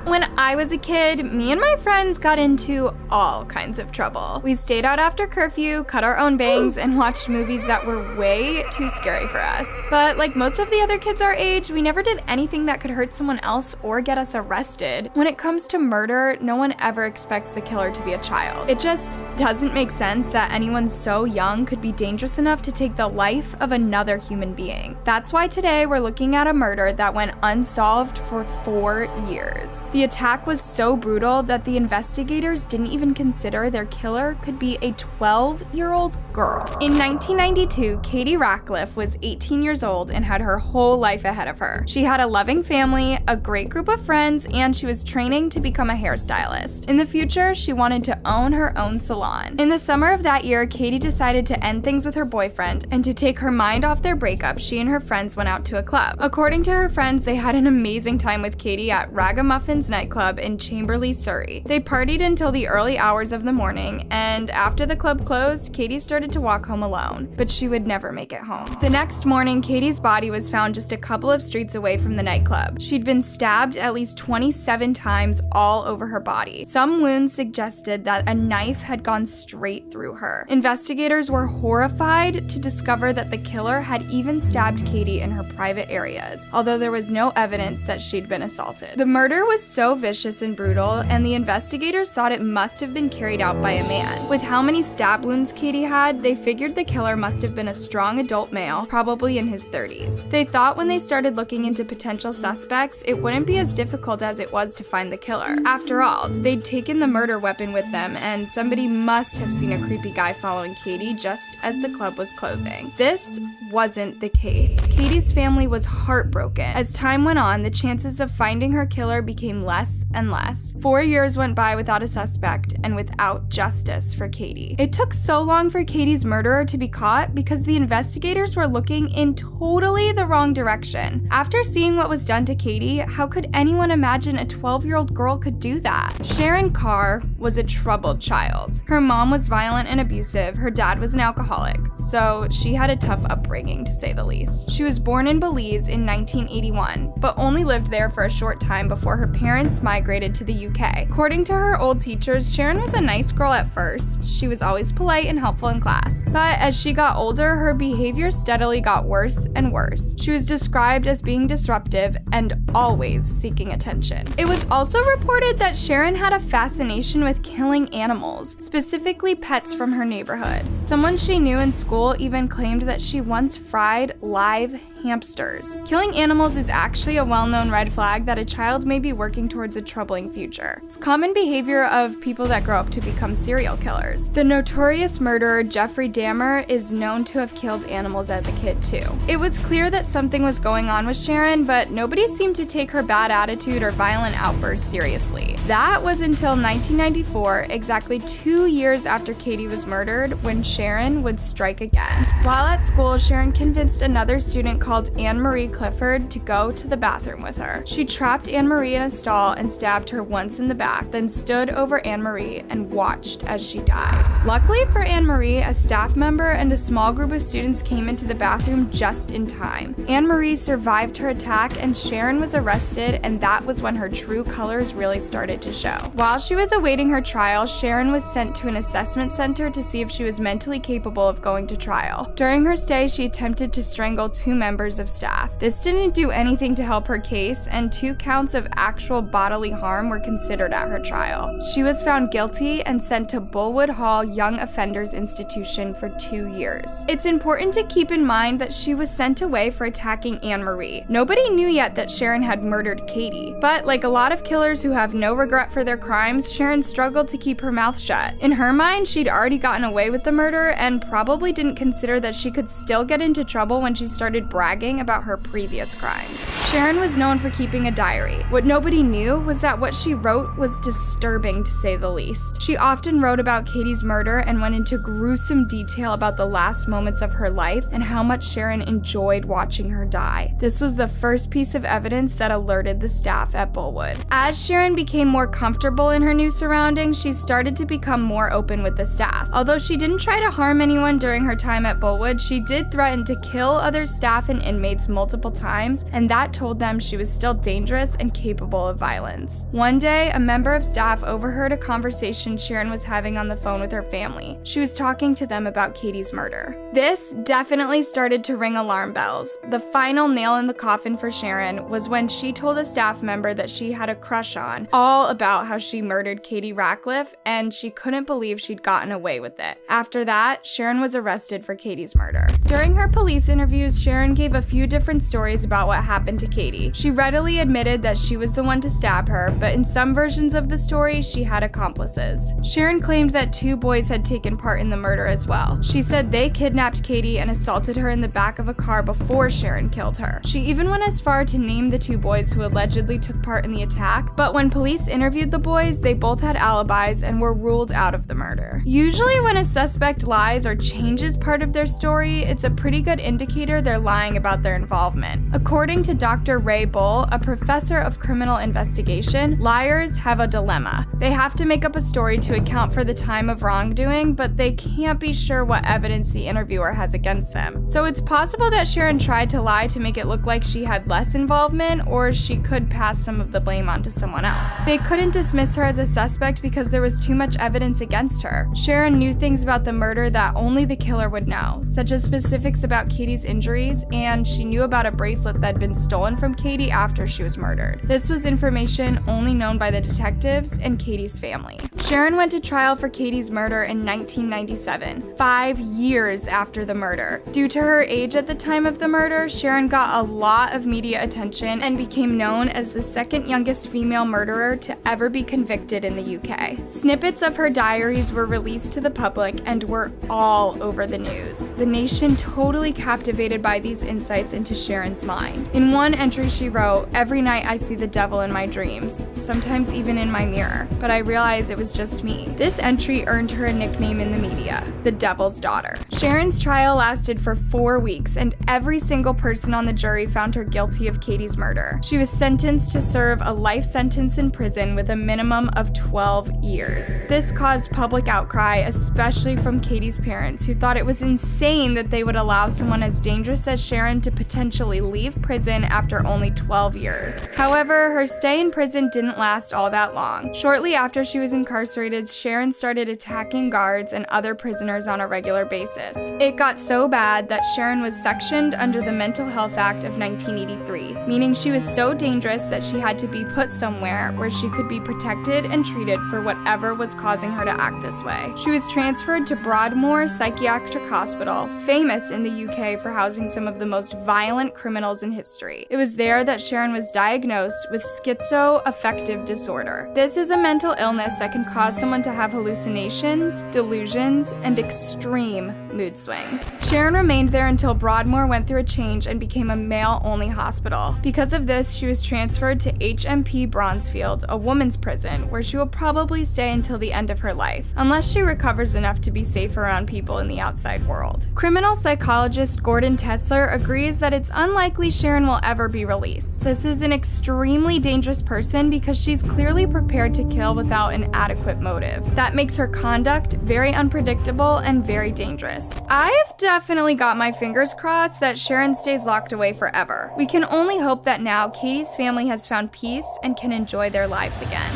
When I was a kid, me and my friends got into all kinds of trouble. We stayed out after curfew, cut our own bangs, and watched movies that were way too scary for us. But like most of the other kids our age, we never did anything that could hurt someone else or get us arrested. When it comes to murder, no one ever expects the killer to be a child. It just doesn't make sense that anyone so young could be dangerous enough to take the life of another human being. That's why today we're looking at a murder that went unsolved for 4 years. The attack was so brutal that the investigators didn't even consider their killer could be a 12-year-old girl. In 1992, Katie Ratcliffe was 18 years old and had her whole life ahead of her. She had a loving family, a great group of friends, and she was training to become a hairstylist. In the future, she wanted to own her own salon. In the summer of that year, Katie decided to end things with her boyfriend, and to take her mind off their breakup, she and her friends went out to a club. According to her friends, they had an amazing time with Katie at Ragamuffin's nightclub in Chamberley, Surrey. They partied until the early hours of the morning, and after the club closed, Katie started to walk home alone, but she would never make it home. The next morning, Katie's body was found just a couple of streets away from the nightclub. She'd been stabbed at least 27 times all over her body. Some wounds suggested that a knife had gone straight through her. Investigators were horrified to discover that the killer had even stabbed Katie in her private areas, although there was no evidence that she'd been assaulted. The murder was so vicious and brutal, and the investigators thought it must have been carried out by a man. With how many stab wounds Katie had, they figured the killer must have been a strong adult male, probably in his 30s. They thought when they started looking into potential suspects, it wouldn't be as difficult as it was to find the killer. After all, they'd taken the murder weapon with them, and somebody must have seen a creepy guy following Katie just as the club was closing. This wasn't the case. Katie's family was heartbroken. As time went on, the chances of finding her killer became less and less. 4 years went by without a suspect and without justice for Katie. It took so long for Katie's murderer to be caught because the investigators were looking in totally the wrong direction. After seeing what was done to Katie, how could anyone imagine a 12-year-old girl could do that? Sharon Carr was a troubled child. Her mom was violent and abusive, her dad was an alcoholic, so she had a tough upbringing to say the least. She was born in Belize in 1981, but only lived there for a short time before her parents migrated to the UK. According to her old teachers, Sharon was a nice girl at first. She was always polite and helpful in class, but as she got older, her behavior steadily got worse and worse. She was described as being disruptive and always seeking attention. It was also reported that Sharon had a fascination with killing animals, specifically pets from her neighborhood. Someone she knew in school even claimed that she once fried live hamsters. Killing animals is actually a well-known red flag that a child may be working towards a troubling future. It's common behavior of people that grow up to become serial killers. The notorious murderer Jeffrey Dahmer is known to have killed animals as a kid too. It was clear that something was going on with Sharon, but nobody seemed to take her bad attitude or violent outbursts seriously. That was until 1994, exactly 2 years after Katie was murdered, when Sharon would strike again. While at school, Sharon convinced another student called Anne-Marie Clifford to go to the bathroom with her. She trapped Anne-Marie in a stall and stabbed her once in the back, then stood over Anne-Marie and watched as she died. Luckily for Anne-Marie, a staff member and a small group of students came into the bathroom just in time. Anne-Marie survived her attack and Sharon was arrested, and that was when her true colors really started to show. While she was awaiting her trial, Sharon was sent to an assessment center to see if she was mentally capable of going to trial. During her stay, she attempted to strangle 2 members of staff. This didn't do anything to help her case, and 2 counts of actual bodily harm were considered at her trial. She was found guilty and sent to Bullwood Hall Young Offenders Institution for 2 years. It's important to keep in mind that she was sent away for attacking Anne-Marie. Nobody knew yet that Sharon had murdered Katie, but like a lot of killers who have no regret for their crimes, Sharon struggled to keep her mouth shut. In her mind, she'd already gotten away with the murder and probably didn't consider that she could still get into trouble when she started bragging about her previous crimes. Sharon was known for keeping a diary. What nobody knew was that what she wrote was disturbing, to say the least. She often wrote about Katie's murder and went into gruesome detail about the last moments of her life and how much Sharon enjoyed watching her die. This was the first piece of evidence that alerted the staff at Bullwood. As Sharon became more comfortable in her new surroundings, she started to become more open with the staff. Although she didn't try to harm anyone during her time at Bullwood, she did threaten to kill other staff and inmates multiple times, and that told them she was still dangerous and capable of of violence. One day, a member of staff overheard a conversation Sharon was having on the phone with her family. She was talking to them about Katie's murder. This definitely started to ring alarm bells. The final nail in the coffin for Sharon was when she told a staff member that she had a crush on, all about how she murdered Katie Ratcliffe, and she couldn't believe she'd gotten away with it. After that, Sharon was arrested for Katie's murder. During her police interviews, Sharon gave a few different stories about what happened to Katie. She readily admitted that she was the one to stab her, but in some versions of the story, she had accomplices. Sharon claimed that 2 boys had taken part in the murder as well. She said they kidnapped Katie and assaulted her in the back of a car before Sharon killed her. She even went as far to name the 2 boys who allegedly took part in the attack, but when police interviewed the boys, they both had alibis and were ruled out of the murder. Usually when a suspect lies or changes part of their story, it's a pretty good indicator they're lying about their involvement. According to Dr. Ray Bull, a professor of criminal investigation, liars have a dilemma. They have to make up a story to account for the time of wrongdoing, but they can't be sure what evidence the interviewer has against them. So it's possible that Sharon tried to lie to make it look like she had less involvement, or she could pass some of the blame onto someone else. They couldn't dismiss her as a suspect because there was too much evidence against her. Sharon knew things about the murder that only the killer would know, such as specifics about Katie's injuries, and she knew about a bracelet that had been stolen from Katie after she was murdered. This was information only known by the detectives and Katie's family. Sharon went to trial for Katie's murder in 1997, 5 years after the murder. Due to her age at the time of the murder, Sharon got a lot of media attention and became known as the second youngest female murderer to ever be convicted in the UK. Snippets of her diaries were released to the public and were all over the news. The nation totally captivated by these insights into Sharon's mind. In one entry she wrote, "Every night I see the devil in my dreams, sometimes even in my mirror, but I realize it was just me." This entry earned her a nickname in the media, the Devil's Daughter. Sharon's trial lasted for 4 weeks, and every single person on the jury found her guilty of Katie's murder. She was sentenced to serve a life sentence in prison with a minimum of 12 years. This caused public outcry, especially from Katie's parents, who thought it was insane that they would allow someone as dangerous as Sharon to potentially leave prison after only 12 years. However, her stay in prison didn't last all that long. Shortly after she was incarcerated, Sharon started attacking guards and other prisoners on a regular basis. It got so bad that Sharon was sectioned under the Mental Health Act of 1983, meaning she was so dangerous that she had to be put somewhere where she could be protected and treated for whatever was causing her to act this way. She was transferred to Broadmoor Psychiatric Hospital, famous in the UK for housing some of the most violent criminals in history. It was there that Sharon was diagnosed with schizoaffective disorder. This is a mental illness that can cause someone to have hallucinations, delusions, and extreme mood swings. Sharon remained there until Broadmoor went through a change and became a male-only hospital. Because of this, she was transferred to HMP Bronzefield, a women's prison, where she will probably stay until the end of her life, unless she recovers enough to be safe around people in the outside world. Criminal psychologist Gordon Tesler agrees that it's unlikely Sharon will ever be released. This is an extremely dangerous person because she's clearly prepared to kill without an adequate motive. That makes her conduct very unpredictable and very dangerous. I've definitely got my fingers crossed that Sharon stays locked away forever. We can only hope that now Katie's family has found peace and can enjoy their lives again.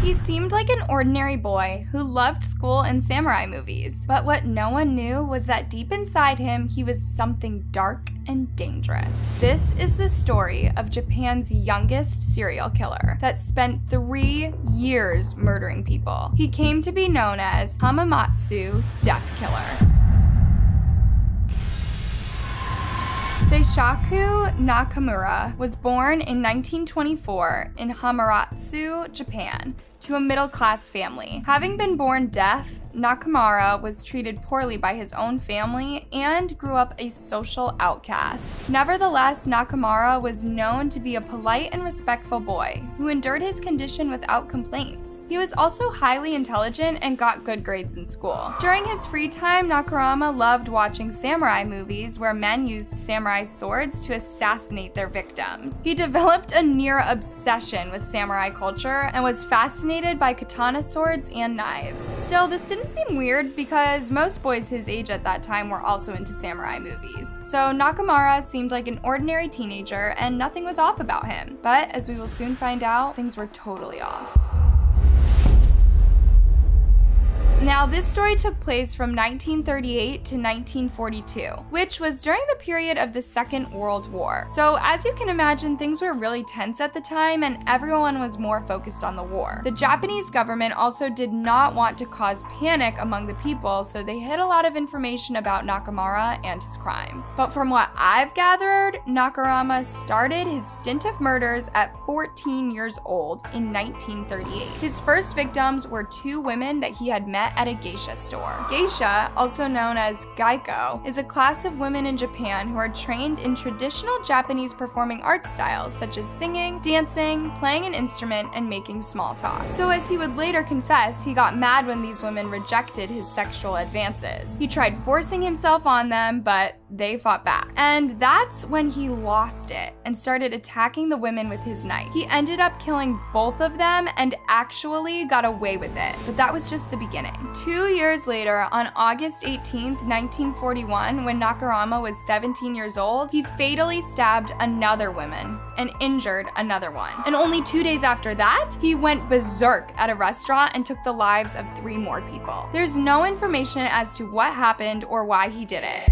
He seemed like an ordinary boy who loved school and samurai movies, but what no one knew was that deep inside him, he was something dark and dangerous. This is the story of Japan's youngest serial killer that spent 3 years murdering people. He came to be known as Hamamatsu Death Killer. Seisaku Nakamura was born in 1924 in Hamamatsu, Japan, to a middle-class family. Having been born deaf, Nakamura was treated poorly by his own family and grew up a social outcast. Nevertheless, Nakamura was known to be a polite and respectful boy who endured his condition without complaints. He was also highly intelligent and got good grades in school. During his free time, Nakamura loved watching samurai movies where men used samurai swords to assassinate their victims. He developed a near obsession with samurai culture and was fascinated fascinated by katana swords and knives. Still, this didn't seem weird because most boys his age at that time were also into samurai movies. So Nakamura seemed like an ordinary teenager and nothing was off about him. But as we will soon find out, things were totally off. Now, this story took place from 1938 to 1942, which was during the period of the Second World War. So as you can imagine, things were really tense at the time and everyone was more focused on the war. The Japanese government also did not want to cause panic among the people, so they hid a lot of information about Nakamura and his crimes. But from what I've gathered, Nakamura started his stint of murders at 14 years old in 1938. His first victims were 2 women that he had met at a geisha store. Geisha, also known as gaiko, is a class of women in Japan who are trained in traditional Japanese performing art styles such as singing, dancing, playing an instrument, and making small talk. So as he would later confess, he got mad when these women rejected his sexual advances. He tried forcing himself on them, but they fought back. And that's when he lost it and started attacking the women with his knife. He ended up killing both of them and actually got away with it, but that was just the beginning. 2 years later, on August 18th, 1941, when Nakamura was 17 years old, he fatally stabbed another woman and injured another one. And only 2 days after that, he went berserk at a restaurant and took the lives of 3 more people. There's no information as to what happened or why he did it.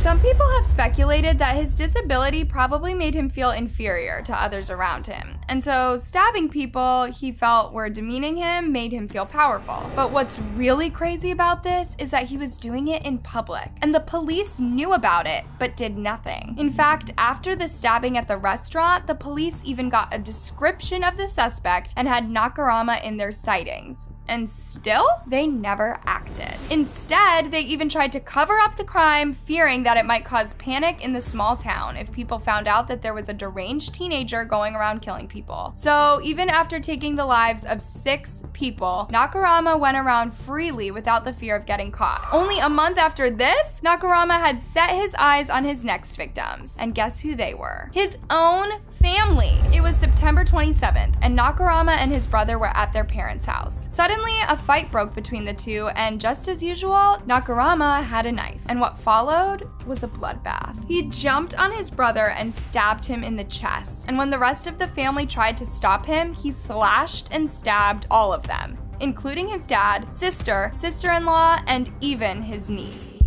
Some people have speculated that his disability probably made him feel inferior to others around him, and so stabbing people he felt were demeaning him made him feel powerful. But what's really crazy about this is that he was doing it in public, and the police knew about it but did nothing. In fact, after the stabbing at the restaurant, the police even got a description of the suspect and had Nakamura in their sightings. And still, they never acted. Instead, they even tried to cover up the crime, fearing that it might cause panic in the small town if people found out that there was a deranged teenager going around killing people. So even after taking the lives of 6 people, Nakamura went around freely without the fear of getting caught. Only a month after this, Nakamura had set his eyes on his next victims. And guess who they were? His own family. It was September 27th, and Nakamura and his brother were at their parents' house. Suddenly, a fight broke between the two, and just as usual, Nakamura had a knife, and what followed was a bloodbath. He jumped on his brother and stabbed him in the chest, and when the rest of the family tried to stop him, he slashed and stabbed all of them, including his dad, sister, sister-in-law, and even his niece.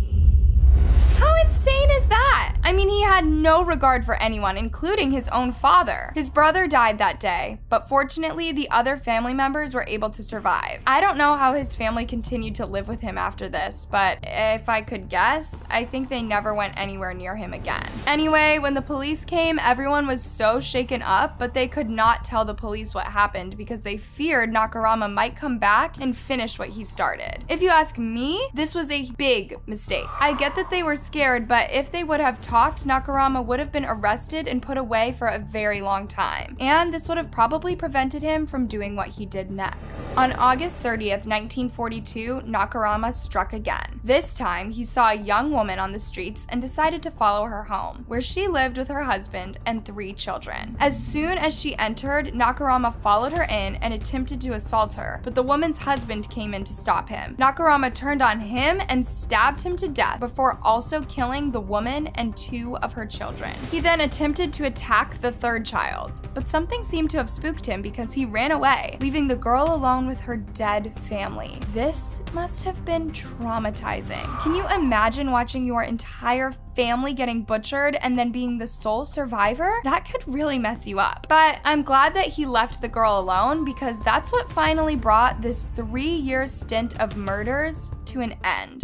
How insane is that? I mean, he had no regard for anyone, including his own father. His brother died that day, but fortunately, the other family members were able to survive. I don't know how his family continued to live with him after this, but if I could guess, I think they never went anywhere near him again. Anyway, when the police came, everyone was so shaken up, but they could not tell the police what happened because they feared Nakamura might come back and finish what he started. If you ask me, this was a big mistake. I get that they were scared, but if they would have talked, Nakamura would have been arrested and put away for a very long time. And this would have probably prevented him from doing what he did next. On August 30th, 1942, Nakamura struck again. This time, he saw a young woman on the streets and decided to follow her home, where she lived with her husband and 3 children. As soon as she entered, Nakamura followed her in and attempted to assault her, but the woman's husband came in to stop him. Nakamura turned on him and stabbed him to death before also killing the woman and 2 of her children. He then attempted to attack the 3rd child, but something seemed to have spooked him because he ran away, leaving the girl alone with her dead family. This must have been traumatizing. Can you imagine watching your entire family getting butchered and then being the sole survivor? That could really mess you up. But I'm glad that he left the girl alone because that's what finally brought this 3-year stint of murders to an end.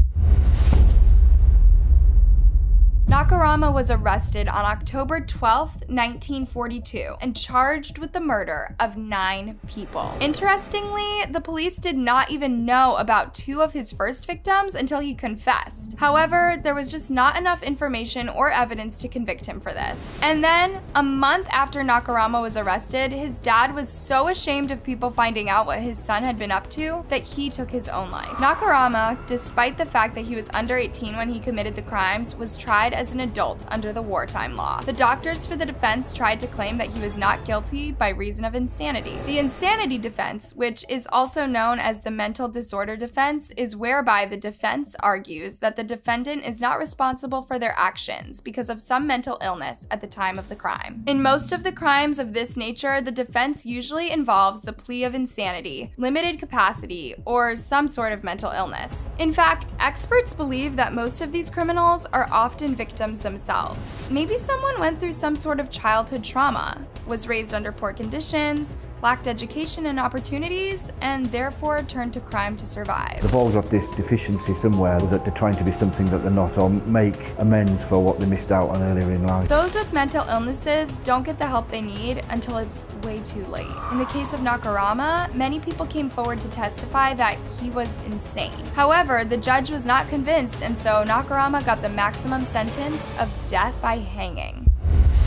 Nakamura was arrested on October 12th, 1942, and charged with the murder of 9 people. Interestingly, the police did not even know about 2 of his first victims until he confessed. However, there was just not enough information or evidence to convict him for this. And then, a month after Nakamura was arrested, his dad was so ashamed of people finding out what his son had been up to that he took his own life. Nakamura, despite the fact that he was under 18 when he committed the crimes, was tried as an adult under the wartime law. The doctors for the defense tried to claim that he was not guilty by reason of insanity. The insanity defense, which is also known as the mental disorder defense, is whereby the defense argues that the defendant is not responsible for their actions because of some mental illness at the time of the crime. In most of the crimes of this nature, the defense usually involves the plea of insanity, limited capacity, or some sort of mental illness. In fact, experts believe that most of these criminals are often victims themselves. Maybe someone went through some sort of childhood trauma, was raised under poor conditions, lacked education and opportunities, and therefore turned to crime to survive. They've all got this deficiency somewhere that they're trying to be something that they're not, or make amends for what they missed out on earlier in life. Those with mental illnesses don't get the help they need until it's way too late. In the case of Nakamura, many people came forward to testify that he was insane. However, the judge was not convinced, and so Nakamura got the maximum sentence of death by hanging.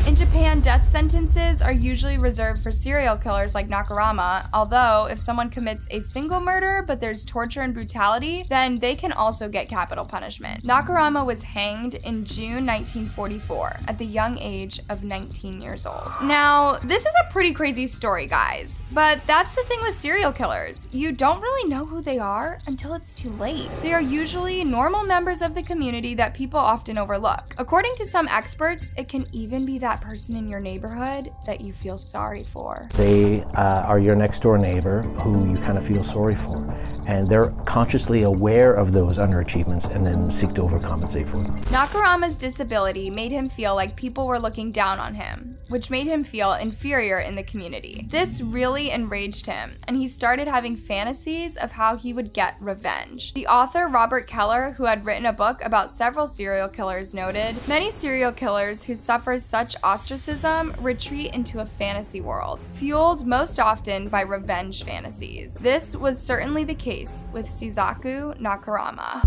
In Japan, death sentences are usually reserved for serial killers like Nakamura, although if someone commits a single murder but there's torture and brutality, then they can also get capital punishment. Nakamura was hanged in June 1944 at the young age of 19 years old. Now, this is a pretty crazy story, guys, but that's the thing with serial killers. You don't really know who they are until it's too late. They are usually normal members of the community that people often overlook. According to some experts, it can even be that person in your neighborhood that you feel sorry for. They are your next door neighbor who you kind of feel sorry for, and they're consciously aware of those underachievements and then seek to overcompensate for them. Nakamura's disability made him feel like people were looking down on him, which made him feel inferior in the community. This really enraged him, and he started having fantasies of how he would get revenge. The author Robert Keller, who had written a book about several serial killers, noted, "Many serial killers who suffer such ostracism retreat into a fantasy world, fueled most often by revenge fantasies." This was certainly the case with Seisaku Nakamura.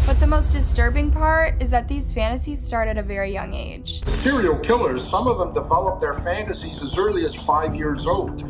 But the most disturbing part is that these fantasies start at a very young age. Serial killers, some of them develop their fantasies as early as 5 years old.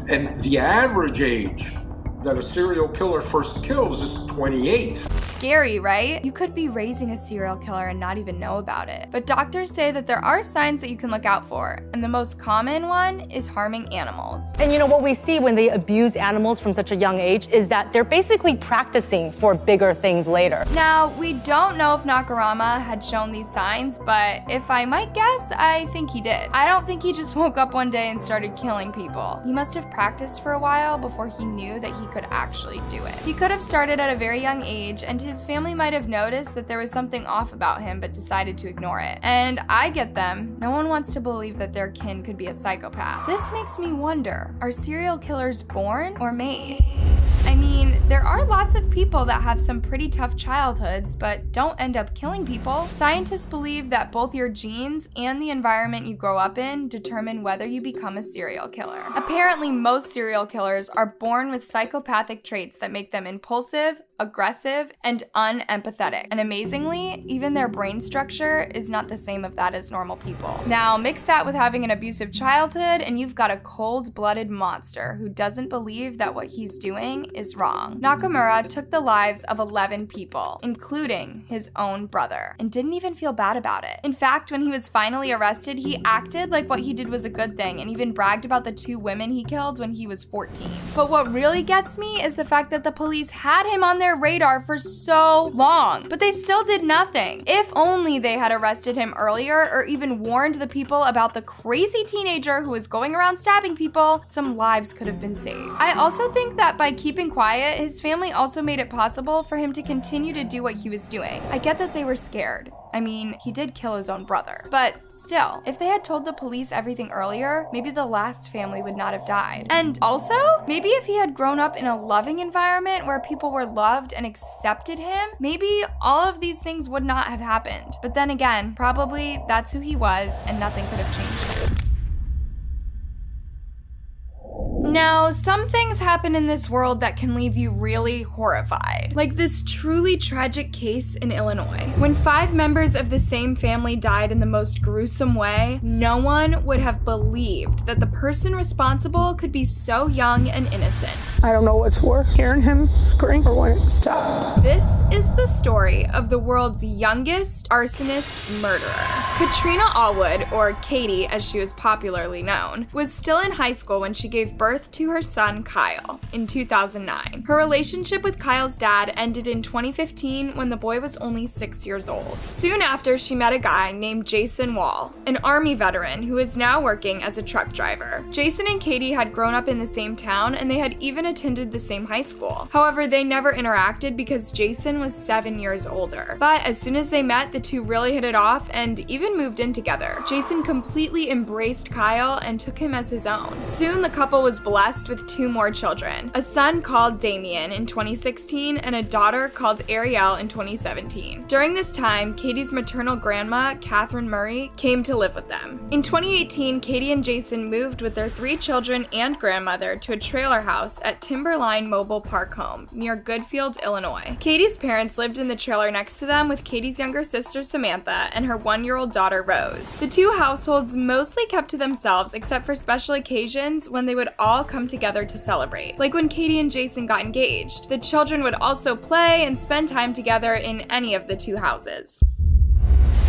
And the average age that a serial killer first kills is 28. Scary, right? You could be raising a serial killer and not even know about it. But doctors say that there are signs that you can look out for, and the most common one is harming animals. And you know what we see when they abuse animals from such a young age is that they're basically practicing for bigger things later. Now, we don't know if Nakamura had shown these signs, but if I might guess, I think he did. I don't think he just woke up one day and started killing people. He must have practiced for a while before he knew that he could actually do it. He could have started at a very young age, and his family might have noticed that there was something off about him but decided to ignore it. And I get them. No one wants to believe that their kin could be a psychopath. This makes me wonder, are serial killers born or made? I mean, there are lots of people that have some pretty tough childhoods but don't end up killing people. Scientists believe that both your genes and the environment you grow up in determine whether you become a serial killer. Apparently, most serial killers are born with psychopathic traits that make them impulsive, aggressive, and unempathetic. And amazingly, even their brain structure is not the same of that as normal people. Now, mix that with having an abusive childhood, and you've got a cold-blooded monster who doesn't believe that what he's doing is wrong. Nakamura took the lives of 11 people, including his own brother, and didn't even feel bad about it. In fact, when he was finally arrested, he acted like what he did was a good thing and even bragged about the 2 women he killed when he was 14. But what really gets me is the fact that the police had him on their radar for so long, but they still did nothing. If only they had arrested him earlier or even warned the people about the crazy teenager who was going around stabbing people, some lives could have been saved. I also think that by keeping quiet, his family also made it possible for him to continue to do what he was doing. I get that they were scared. I mean, he did kill his own brother. But still, if they had told the police everything earlier, maybe the last family would not have died. And also, maybe if he had grown up in a loving environment where people were loved and accepted him, maybe all of these things would not have happened. But then again, probably that's who he was and nothing could have changed him. Now, Now, some things happen in this world that can leave you really horrified. Like this truly tragic case in Illinois. When 5 members of the same family died in the most gruesome way, no one would have believed that the person responsible could be so young and innocent. I don't know what's worse, hearing him scream or when it stopped. This is the story of the world's youngest arsonist murderer. Katrina Allwood, or Katie as she was popularly known, was still in high school when she gave birth to her son Kyle in 2009. Her relationship with Kyle's dad ended in 2015 when the boy was only 6 years old. Soon after, she met a guy named Jason Wall, an Army veteran who is now working as a truck driver. Jason and Katie had grown up in the same town and they had even attended the same high school. However, they never interacted because Jason was 7 years older. But as soon as they met, the two really hit it off and even moved in together. Jason completely embraced Kyle and took him as his own. Soon, the couple was blessed with 2 more children, a son called Damien in 2016 and a daughter called Ariel in 2017. During this time, Katie's maternal grandma, Catherine Murray, came to live with them. In 2018, Katie and Jason moved with their 3 children and grandmother to a trailer house at Timberline Mobile Park Home near Goodfield, Illinois. Katie's parents lived in the trailer next to them with Katie's younger sister Samantha and her 1-year-old daughter Rose. The 2 households mostly kept to themselves except for special occasions when they would all come together to celebrate. Like when Katie and Jason got engaged. The children would also play and spend time together in any of the 2 houses.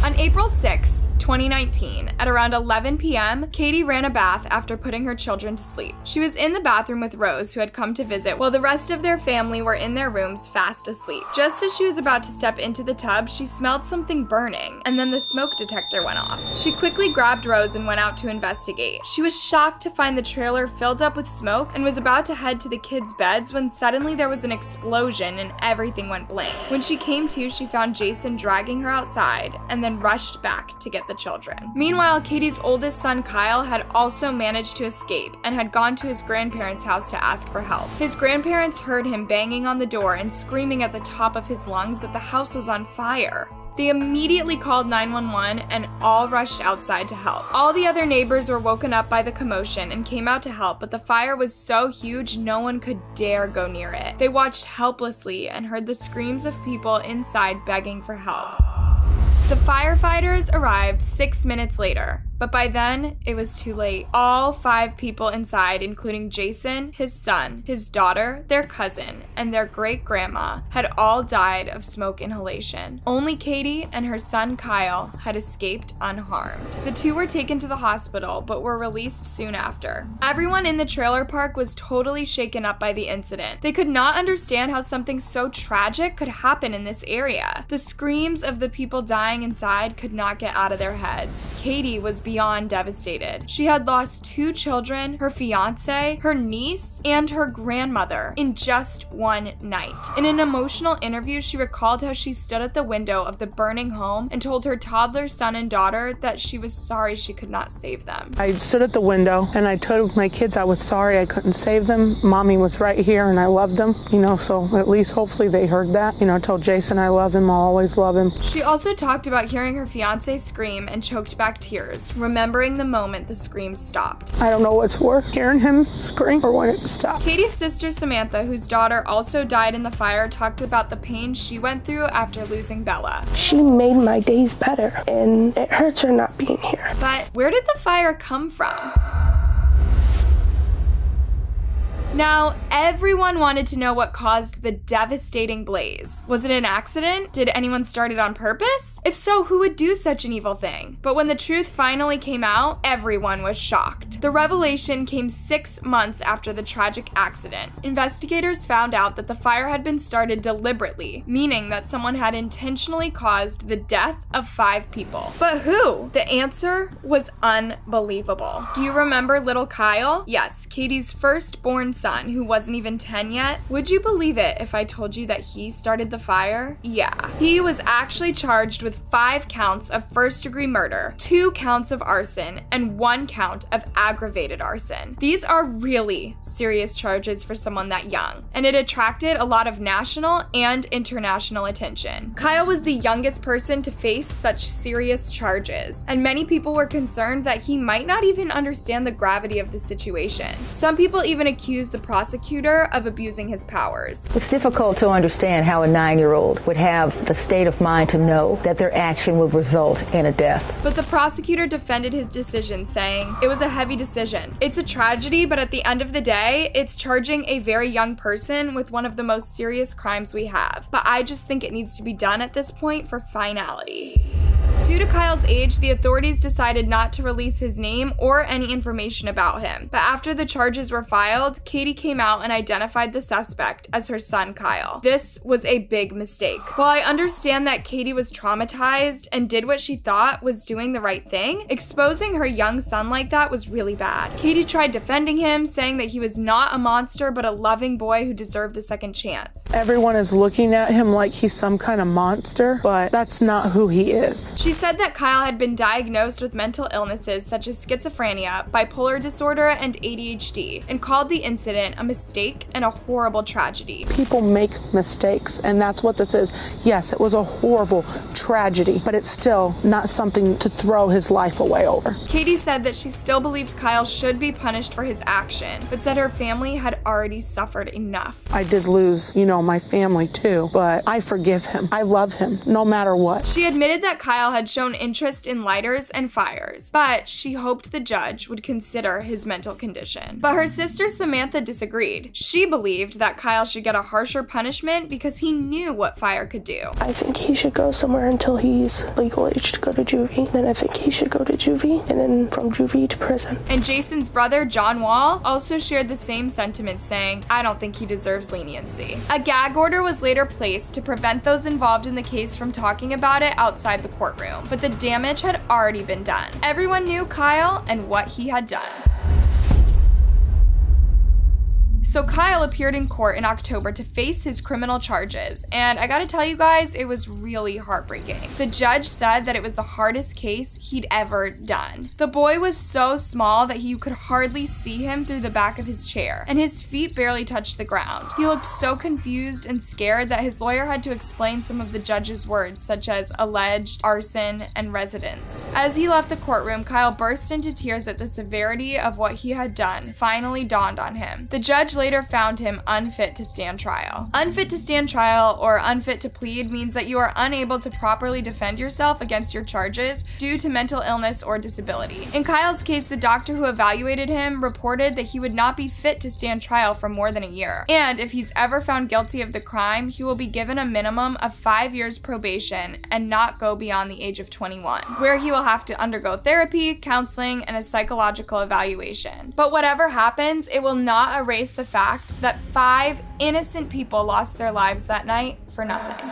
On April 6th, 2019, at around 11 p.m., Katie ran a bath after putting her children to sleep. She was in the bathroom with Rose, who had come to visit, while the rest of their family were in their rooms fast asleep. Just as she was about to step into the tub, she smelled something burning, and then the smoke detector went off. She quickly grabbed Rose and went out to investigate. She was shocked to find the trailer filled up with smoke and was about to head to the kids' beds when suddenly there was an explosion and everything went blank. When she came to, she found Jason dragging her outside and then rushed back to get the children. Meanwhile, Katie's oldest son Kyle had also managed to escape and had gone to his grandparents' house to ask for help. His grandparents heard him banging on the door and screaming at the top of his lungs that the house was on fire. They immediately called 911 and all rushed outside to help. All the other neighbors were woken up by the commotion and came out to help, but the fire was so huge no one could dare go near it. They watched helplessly and heard the screams of people inside begging for help. The firefighters arrived 6 minutes later, but by then, it was too late. All 5 people inside, including Jason, his son, his daughter, their cousin, and their great-grandma, had all died of smoke inhalation. Only Katie and her son Kyle had escaped unharmed. The 2 were taken to the hospital, but were released soon after. Everyone in the trailer park was totally shaken up by the incident. They could not understand how something so tragic could happen in this area. The screams of the people dying inside could not get out of their heads. Katie was beyond devastated. She had lost 2 children, her fiance, her niece, and her grandmother in just one night. In an emotional interview, she recalled how she stood at the window of the burning home and told her toddler son and daughter that she was sorry she could not save them. I stood at the window and I told my kids I was sorry I couldn't save them. Mommy was right here and I loved them, so at least hopefully they heard that. I told Jason I love him, I'll always love him. She also talked about hearing her fiance scream and choked back tears, remembering the moment the screams stopped. I don't know what's worse, hearing him scream or when it stopped. Katie's sister Samantha, whose daughter also died in the fire, talked about the pain she went through after losing Bella. She made my days better, and it hurts her not being here. But where did the fire come from? Now, everyone wanted to know what caused the devastating blaze. Was it an accident? Did anyone start it on purpose? If so, who would do such an evil thing? But when the truth finally came out, everyone was shocked. The revelation came 6 months after the tragic accident. Investigators found out that the fire had been started deliberately, meaning that someone had intentionally caused the death of 5 people. But who? The answer was unbelievable. Do you remember little Kyle? Yes, Katie's firstborn son, who wasn't even 10 yet. Would you believe it if I told you that he started the fire? Yeah. He was actually charged with 5 counts of first-degree murder, 2 counts of arson, and 1 count of aggravated arson. These are really serious charges for someone that young, and it attracted a lot of national and international attention. Kyle was the youngest person to face such serious charges, and many people were concerned that he might not even understand the gravity of the situation. Some people even accused accused the prosecutor of abusing his powers. It's difficult to understand how a 9-year-old would have the state of mind to know that their action would result in a death. But the prosecutor defended his decision, saying, "It was a heavy decision. It's a tragedy, but at the end of the day, it's charging a very young person with one of the most serious crimes we have. But I just think it needs to be done at this point for finality." Due to Kyle's age, the authorities decided not to release his name or any information about him. But after the charges were filed, Katie came out and identified the suspect as her son Kyle. This was a big mistake. While I understand that Katie was traumatized and did what she thought was doing the right thing, exposing her young son like that was really bad. Katie tried defending him, saying that he was not a monster but a loving boy who deserved a second chance. Everyone is looking at him like he's some kind of monster, but that's not who he is. She said that Kyle had been diagnosed with mental illnesses such as schizophrenia, bipolar disorder, and ADHD, and called the incident a mistake and a horrible tragedy. People make mistakes, and that's what this is. Yes, it was a horrible tragedy, but it's still not something to throw his life away over. Katie said that she still believed Kyle should be punished for his action, but said her family had already suffered enough. I did lose, my family too, but I forgive him. I love him, no matter what. She admitted that Kyle had shown interest in lighters and fires, but she hoped the judge would consider his mental condition. But her sister Samantha disagreed. She believed that Kyle should get a harsher punishment because he knew what fire could do. I think he should go somewhere until he's legal age to go to juvie. Then I think he should go to juvie, and then from juvie to prison. And Jason's brother, John Wall, also shared the same sentiment, saying, "I don't think he deserves leniency." A gag order was later placed to prevent those involved in the case from talking about it outside the courtroom, but the damage had already been done. Everyone knew Kyle and what he had done. So Kyle appeared in court in October to face his criminal charges, and I gotta tell you guys, it was really heartbreaking. The judge said that it was the hardest case he'd ever done. The boy was so small that you could hardly see him through the back of his chair, and his feet barely touched the ground. He looked so confused and scared that his lawyer had to explain some of the judge's words, such as alleged, arson, and residence. As he left the courtroom, Kyle burst into tears at the severity of what he had done finally dawned on him. The judge later found him unfit to stand trial. Unfit to stand trial, or unfit to plead, means that you are unable to properly defend yourself against your charges due to mental illness or disability. In Kyle's case, the doctor who evaluated him reported that he would not be fit to stand trial for more than a year. And if he's ever found guilty of the crime, he will be given a minimum of 5 years probation and not go beyond the age of 21, where he will have to undergo therapy, counseling, and a psychological evaluation. But whatever happens, it will not erase the fact that 5 innocent people lost their lives that night for nothing.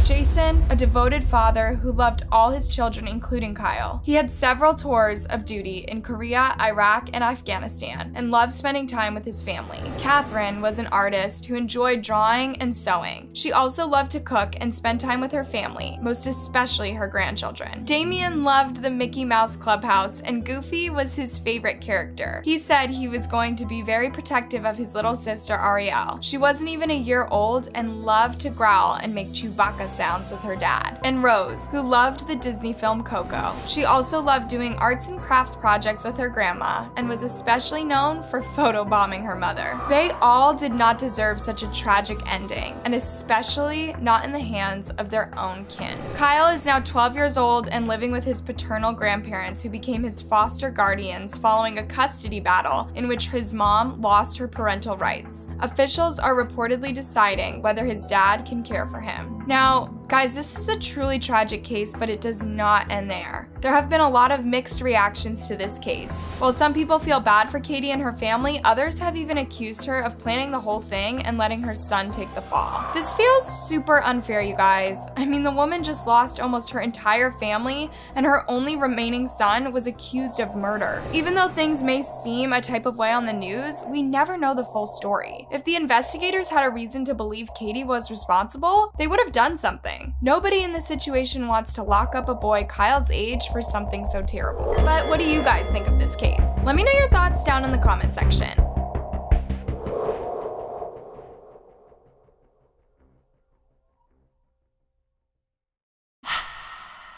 Jason, a devoted father who loved all his children, including Kyle. He had several tours of duty in Korea, Iraq, and Afghanistan, and loved spending time with his family. Catherine was an artist who enjoyed drawing and sewing. She also loved to cook and spend time with her family, most especially her grandchildren. Damien loved the Mickey Mouse Clubhouse, and Goofy was his favorite character. He said he was going to be very protective of his little sister, Ariel. She wasn't even a year old and loved to growl and make Chewbacca sounds with her dad. And Rose, who loved the Disney film Coco. She also loved doing arts and crafts projects with her grandma and was especially known for photobombing her mother. They all did not deserve such a tragic ending, and especially not in the hands of their own kin. Kyle is now 12 years old and living with his paternal grandparents, who became his foster guardians following a custody battle in which his mom lost her parental rights. Officials are reportedly deciding whether his dad can care for him. Now, guys, this is a truly tragic case, but it does not end there. There have been a lot of mixed reactions to this case. While some people feel bad for Katie and her family, others have even accused her of planning the whole thing and letting her son take the fall. This feels super unfair, you guys. I mean, the woman just lost almost her entire family, and her only remaining son was accused of murder. Even though things may seem a type of way on the news, we never know the full story. If the investigators had a reason to believe Katie was responsible, they would have done something. Nobody in this situation wants to lock up a boy Kyle's age for something so terrible. But what do you guys think of this case? Let me know your thoughts down in the comment section.